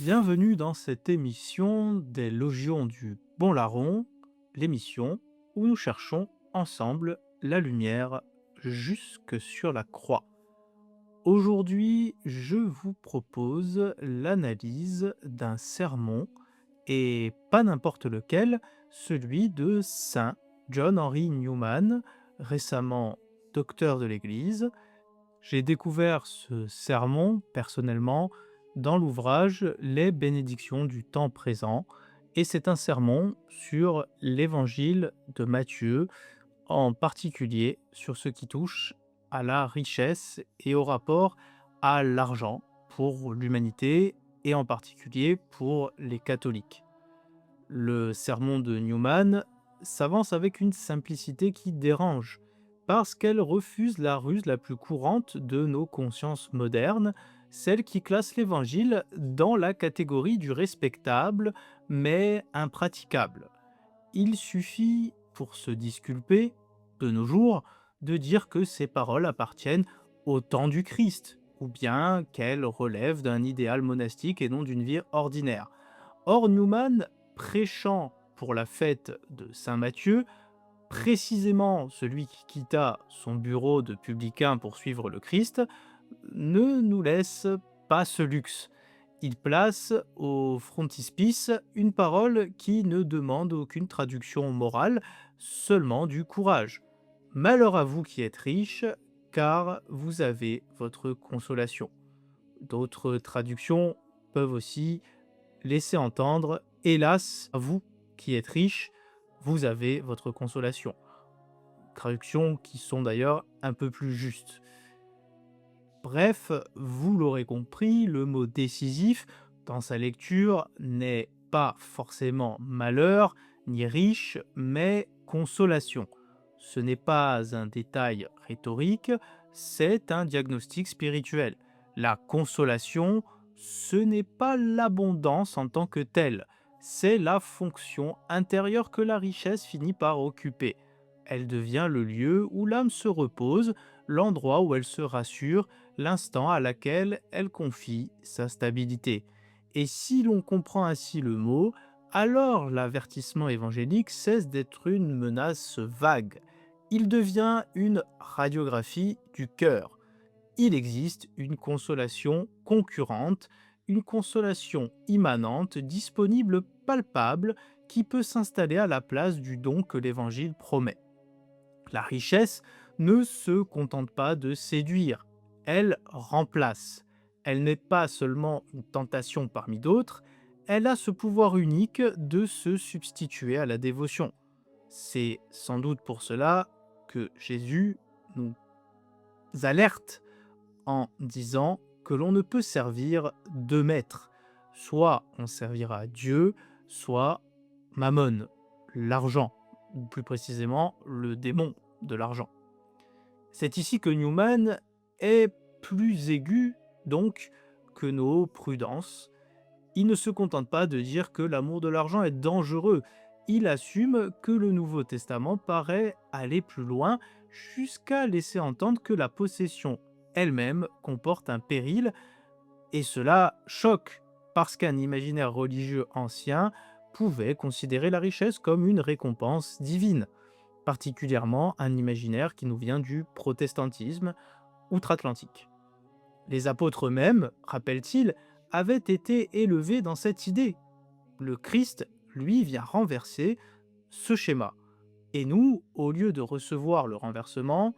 Bienvenue dans cette émission des Logions du Bon Larron, l'émission où nous cherchons ensemble la lumière jusque sur la croix. Aujourd'hui, je vous propose l'analyse d'un sermon, et pas n'importe lequel, celui de Saint John Henry Newman, récemment docteur de l'Église. J'ai découvert ce sermon personnellement dans l'ouvrage Les bénédictions du temps présent, et c'est un sermon sur l'évangile de Matthieu, en particulier sur ce qui touche à la richesse et au rapport à l'argent pour l'humanité et en particulier pour les catholiques. Le sermon de Newman s'avance avec une simplicité qui dérange, parce qu'elle refuse la ruse la plus courante de nos consciences modernes, celle qui classe l'Évangile dans la catégorie du respectable, mais impraticable. Il suffit, pour se disculper, de nos jours, de dire que ces paroles appartiennent au temps du Christ, ou bien qu'elles relèvent d'un idéal monastique et non d'une vie ordinaire. Or, Newman, prêchant pour la fête de Saint Matthieu, précisément celui qui quitta son bureau de publicain pour suivre le Christ, ne nous laisse pas ce luxe. Il place au frontispice une parole qui ne demande aucune traduction morale, seulement du courage. Malheur à vous qui êtes riches, car vous avez votre consolation. D'autres traductions peuvent aussi laisser entendre: hélas, à vous qui êtes riches, vous avez votre consolation. Traductions qui sont d'ailleurs un peu plus justes. Bref, vous l'aurez compris, le mot décisif dans sa lecture n'est pas forcément malheur ni riche, mais consolation. Ce n'est pas un détail rhétorique, c'est un diagnostic spirituel. La consolation, ce n'est pas l'abondance en tant que telle, c'est la fonction intérieure que la richesse finit par occuper. Elle devient le lieu où l'âme se repose, l'endroit où elle se rassure, l'instant à laquelle elle confie sa stabilité. Et si l'on comprend ainsi le mot, alors l'avertissement évangélique cesse d'être une menace vague. Il devient une radiographie du cœur. Il existe une consolation concurrente, une consolation immanente, disponible, palpable, qui peut s'installer à la place du don que l'Évangile promet. La richesse ne se contente pas de séduire, elle remplace. Elle n'est pas seulement une tentation parmi d'autres, elle a ce pouvoir unique de se substituer à la dévotion. C'est sans doute pour cela que Jésus nous alerte en disant que l'on ne peut servir deux maîtres. Soit on servira Dieu, soit Mammon, l'argent, ou plus précisément le démon de l'argent. C'est ici que Newman est plus aigu, donc, que nos prudences. Il ne se contente pas de dire que l'amour de l'argent est dangereux. Il assume que le Nouveau Testament paraît aller plus loin, jusqu'à laisser entendre que la possession elle-même comporte un péril, et cela choque, parce qu'un imaginaire religieux ancien pouvait considérer la richesse comme une récompense divine, particulièrement un imaginaire qui nous vient du protestantisme outre-Atlantique. Les apôtres eux-mêmes, rappelle-t-il, avaient été élevés dans cette idée. Le Christ, lui, vient renverser ce schéma. Et nous, au lieu de recevoir le renversement,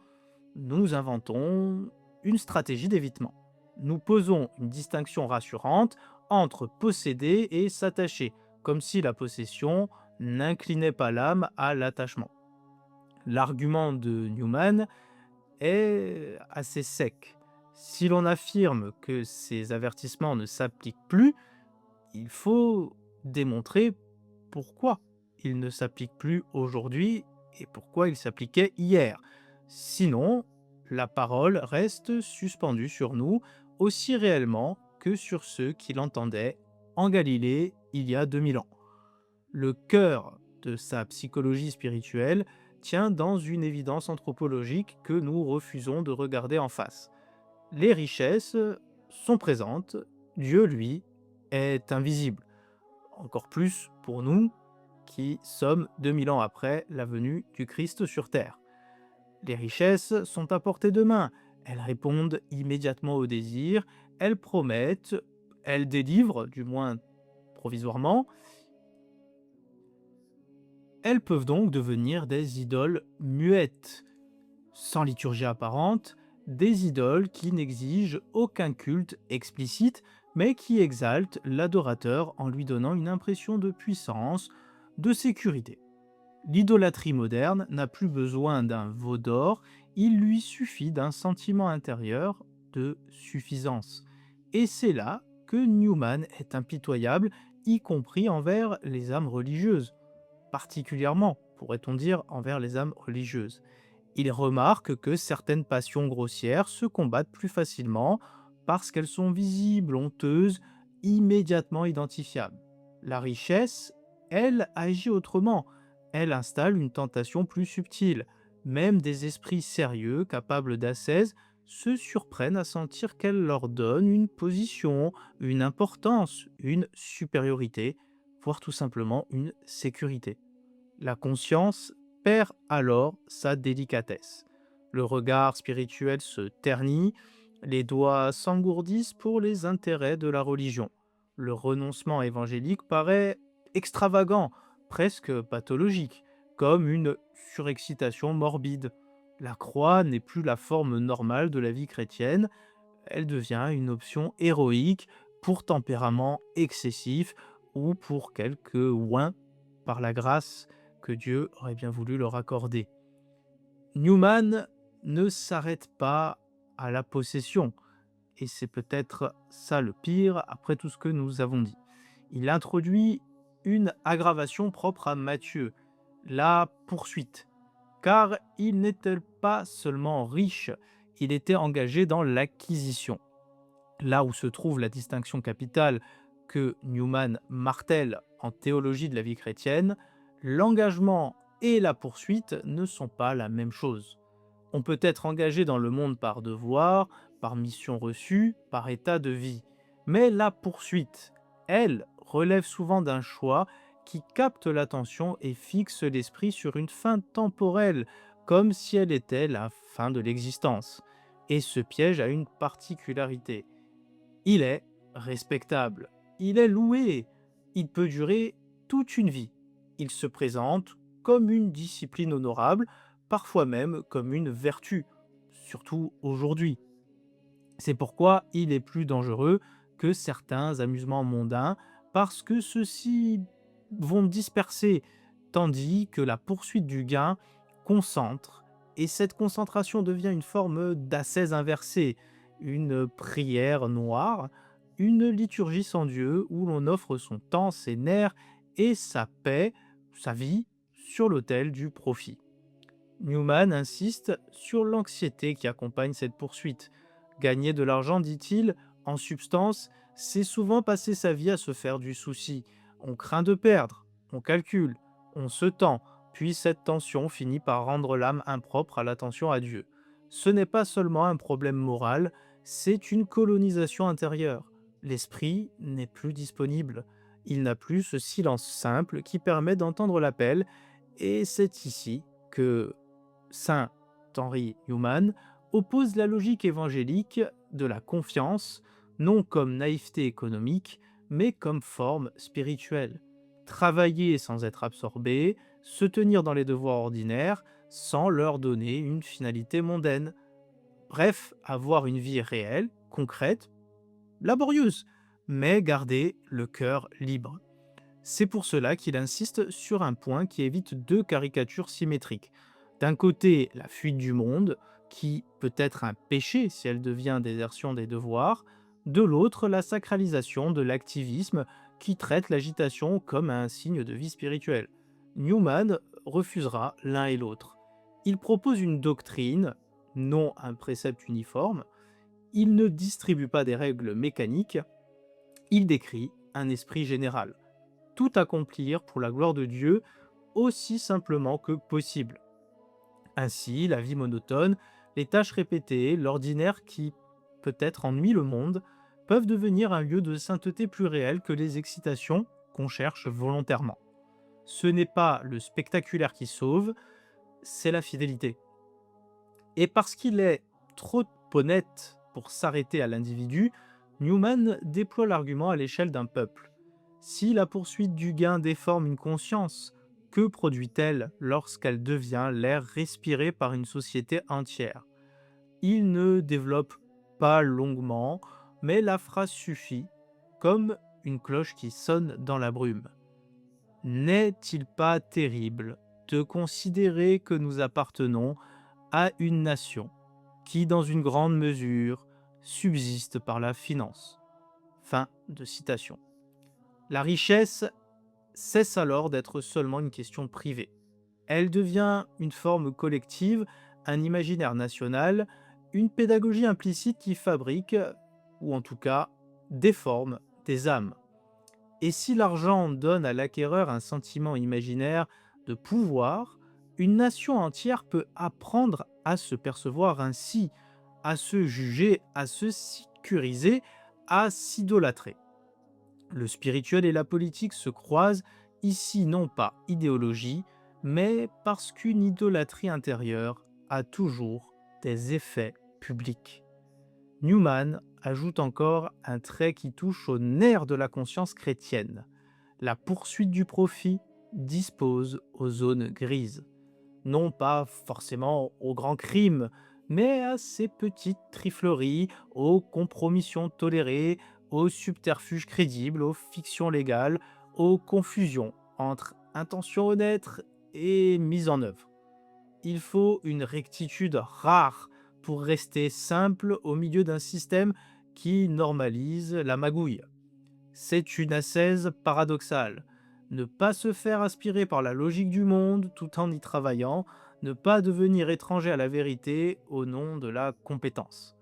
nous inventons une stratégie d'évitement. Nous posons une distinction rassurante entre posséder et s'attacher, comme si la possession n'inclinait pas l'âme à l'attachement. L'argument de Newman est assez sec. Si l'on affirme que ces avertissements ne s'appliquent plus, il faut démontrer pourquoi ils ne s'appliquent plus aujourd'hui et pourquoi ils s'appliquaient hier. Sinon, la parole reste suspendue sur nous aussi réellement que sur ceux qui l'entendaient en Galilée il y a 2000 ans. Le cœur de sa psychologie spirituelle tient dans une évidence anthropologique que nous refusons de regarder en face. Les richesses sont présentes, Dieu, lui, est invisible. Encore plus pour nous qui sommes 2000 ans après la venue du Christ sur terre. Les richesses sont à portée de main. Elles répondent immédiatement aux désirs, elles promettent, elles délivrent, du moins provisoirement. Elles peuvent donc devenir des idoles muettes, sans liturgie apparente, des idoles qui n'exigent aucun culte explicite, mais qui exaltent l'adorateur en lui donnant une impression de puissance, de sécurité. L'idolâtrie moderne n'a plus besoin d'un veau d'or, il lui suffit d'un sentiment intérieur de suffisance. Et c'est là que Newman est impitoyable, y compris envers les âmes religieuses, particulièrement, pourrait-on dire, envers les âmes religieuses. Il remarque que certaines passions grossières se combattent plus facilement parce qu'elles sont visibles, honteuses, immédiatement identifiables. La richesse, elle, agit autrement. Elle installe une tentation plus subtile. Même des esprits sérieux, capables d'ascèse, se surprennent à sentir qu'elle leur donne une position, une importance, une supériorité, voire tout simplement une sécurité. La conscience perd alors sa délicatesse. Le regard spirituel se ternit, les doigts s'engourdissent pour les intérêts de la religion. Le renoncement évangélique paraît extravagant, presque pathologique, comme une surexcitation morbide. La croix n'est plus la forme normale de la vie chrétienne, elle devient une option héroïque pour tempérament excessif ou pour quelques oints par la grâce que Dieu aurait bien voulu leur accorder. Newman ne s'arrête pas à la possession, et c'est peut-être ça le pire après tout ce que nous avons dit. Il introduit une aggravation propre à Matthieu, la poursuite, car il n'était pas seulement riche, il était engagé dans l'acquisition. Là où se trouve la distinction capitale que Newman martèle en théologie de la vie chrétienne, l'engagement et la poursuite ne sont pas la même chose. On peut être engagé dans le monde par devoir, par mission reçue, par état de vie. Mais la poursuite, elle, relève souvent d'un choix qui capte l'attention et fixe l'esprit sur une fin temporelle, comme si elle était la fin de l'existence. Et ce piège a une particularité. Il est respectable, il est loué, il peut durer toute une vie. Il se présente comme une discipline honorable, parfois même comme une vertu, surtout aujourd'hui. C'est pourquoi il est plus dangereux que certains amusements mondains, parce que ceux-ci vont disperser, tandis que la poursuite du gain concentre, et cette concentration devient une forme d'ascèse inversée, une prière noire, une liturgie sans Dieu où l'on offre son temps, ses nerfs et sa paix, sa vie, sur l'autel du profit. Newman insiste sur l'anxiété qui accompagne cette poursuite. Gagner de l'argent, dit-il, en substance, c'est souvent passer sa vie à se faire du souci. On craint de perdre, on calcule, on se tend, puis cette tension finit par rendre l'âme impropre à l'attention à Dieu. Ce n'est pas seulement un problème moral, c'est une colonisation intérieure. L'esprit n'est plus disponible. Il n'a plus ce silence simple qui permet d'entendre l'appel, et c'est ici que Saint Henry Newman oppose la logique évangélique de la confiance, non comme naïveté économique, mais comme forme spirituelle. Travailler sans être absorbé, se tenir dans les devoirs ordinaires sans leur donner une finalité mondaine. Bref, avoir une vie réelle, concrète, laborieuse, mais garder le cœur libre. C'est pour cela qu'il insiste sur un point qui évite deux caricatures symétriques. D'un côté, la fuite du monde, qui peut être un péché si elle devient désertion des devoirs. De l'autre, la sacralisation de l'activisme, qui traite l'agitation comme un signe de vie spirituelle. Newman refusera l'un et l'autre. Il propose une doctrine, non un précepte uniforme. Il ne distribue pas des règles mécaniques. Il décrit un esprit général. Tout accomplir pour la gloire de Dieu aussi simplement que possible. Ainsi, la vie monotone, les tâches répétées, l'ordinaire qui peut-être ennuie le monde, peuvent devenir un lieu de sainteté plus réel que les excitations qu'on cherche volontairement. Ce n'est pas le spectaculaire qui sauve, c'est la fidélité. Et parce qu'il est trop honnête pour s'arrêter à l'individu, Newman déploie l'argument à l'échelle d'un peuple. Si la poursuite du gain déforme une conscience, que produit-elle lorsqu'elle devient l'air respiré par une société entière? Il ne développe pas longuement, mais la phrase suffit, comme une cloche qui sonne dans la brume. N'est-il pas terrible de considérer que nous appartenons à une nation qui, dans une grande mesure, subsiste par la finance? Fin de citation. La richesse cesse alors d'être seulement une question privée. Elle devient une forme collective, un imaginaire national, une pédagogie implicite qui fabrique, ou en tout cas déforme, des âmes. Et si l'argent donne à l'acquéreur un sentiment imaginaire de pouvoir, une nation entière peut apprendre à se percevoir ainsi, à se juger, à se sécuriser, à s'idolâtrer. Le spirituel et la politique se croisent ici non pas idéologie, mais parce qu'une idolâtrie intérieure a toujours des effets publics. Newman ajoute encore un trait qui touche au nerf de la conscience chrétienne. La poursuite du profit dispose aux zones grises. Non pas forcément aux grands crimes, mais à ces petites trifleries, aux compromissions tolérées, aux subterfuges crédibles, aux fictions légales, aux confusions entre intentions honnêtes et mise en œuvre. Il faut une rectitude rare pour rester simple au milieu d'un système qui normalise la magouille. C'est une ascèse paradoxale. Ne pas se faire aspirer par la logique du monde tout en y travaillant, ne pas devenir étranger à la vérité au nom de la compétence.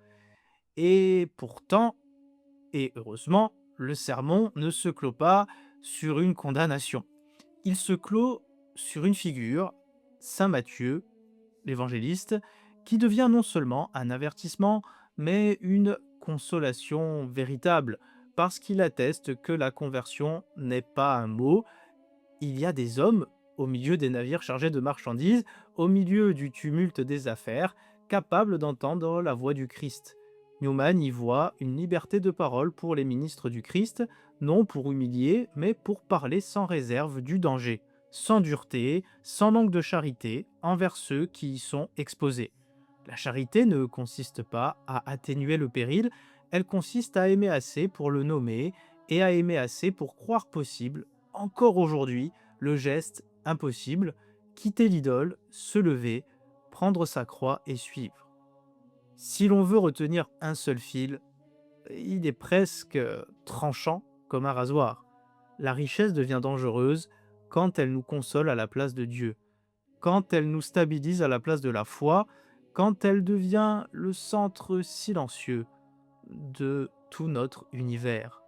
Et pourtant, et heureusement, le sermon ne se clôt pas sur une condamnation. Il se clôt sur une figure, Saint Matthieu, l'évangéliste, qui devient non seulement un avertissement, mais une consolation véritable, parce qu'il atteste que la conversion n'est pas un mot. Il y a des hommes au milieu des navires chargés de marchandises, au milieu du tumulte des affaires, capables d'entendre la voix du Christ. Newman y voit une liberté de parole pour les ministres du Christ, non pour humilier, mais pour parler sans réserve du danger, sans dureté, sans manque de charité envers ceux qui y sont exposés. La charité ne consiste pas à atténuer le péril, elle consiste à aimer assez pour le nommer et à aimer assez pour croire possible, encore aujourd'hui, le geste impossible, quitter l'idole, se lever, prendre sa croix et suivre. Si l'on veut retenir un seul fil, il est presque tranchant comme un rasoir. La richesse devient dangereuse quand elle nous console à la place de Dieu, quand elle nous stabilise à la place de la foi, quand elle devient le centre silencieux de tout notre univers.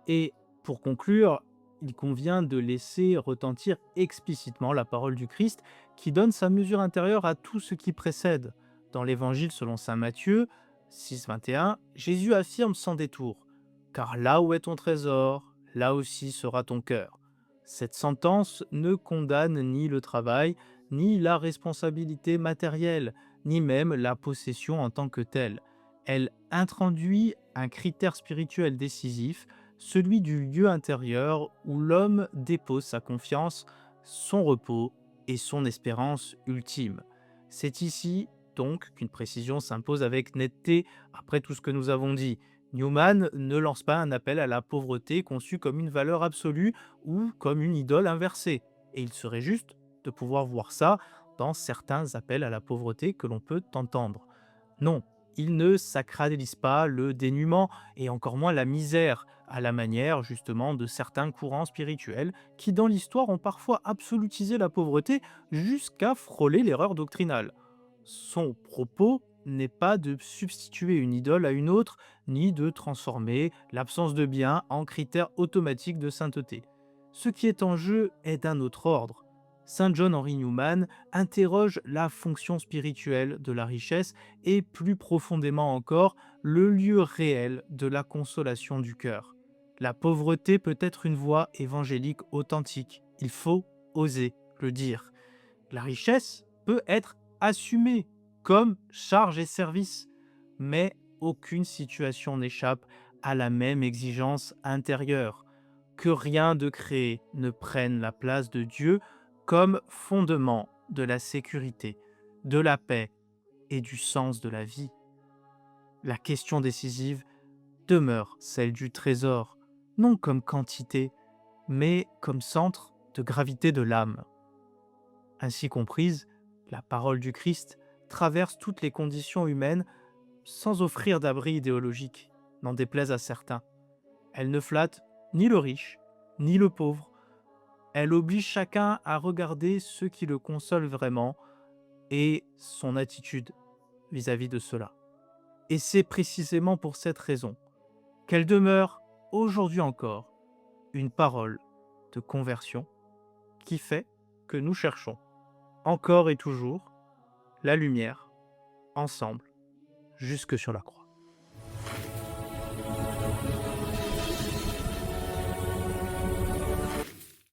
Et pour conclure, il convient de laisser retentir explicitement la parole du Christ qui donne sa mesure intérieure à tout ce qui précède. Dans l'Évangile selon saint Matthieu 6,21, Jésus affirme sans détour: «Car là où est ton trésor, là aussi sera ton cœur.» Cette sentence ne condamne ni le travail, ni la responsabilité matérielle, ni même la possession en tant que telle. Elle introduit un critère spirituel décisif, celui du lieu intérieur où l'homme dépose sa confiance, son repos et son espérance ultime. C'est ici donc qu'une précision s'impose avec netteté après tout ce que nous avons dit. Newman ne lance pas un appel à la pauvreté conçue comme une valeur absolue ou comme une idole inversée. Et il serait juste de pouvoir voir ça dans certains appels à la pauvreté que l'on peut entendre. Non, il ne sacralise pas le dénuement et encore moins la misère, à la manière justement de certains courants spirituels qui dans l'histoire ont parfois absolutisé la pauvreté jusqu'à frôler l'erreur doctrinale. Son propos n'est pas de substituer une idole à une autre, ni de transformer l'absence de bien en critère automatique de sainteté. Ce qui est en jeu est d'un autre ordre. Saint John Henry Newman interroge la fonction spirituelle de la richesse et plus profondément encore le lieu réel de la consolation du cœur. La pauvreté peut être une voie évangélique authentique, il faut oser le dire. La richesse peut être assumée comme charge et service, mais aucune situation n'échappe à la même exigence intérieure, que rien de créé ne prenne la place de Dieu comme fondement de la sécurité, de la paix et du sens de la vie. La question décisive demeure celle du trésor, non comme quantité, mais comme centre de gravité de l'âme. Ainsi comprise, la parole du Christ traverse toutes les conditions humaines sans offrir d'abri idéologique, n'en déplaise à certains. Elle ne flatte ni le riche, ni le pauvre. Elle oblige chacun à regarder ce qui le console vraiment et son attitude vis-à-vis de cela. Et c'est précisément pour cette raison qu'elle demeure aujourd'hui encore une parole de conversion qui fait que nous cherchons encore et toujours la lumière ensemble jusque sur la croix.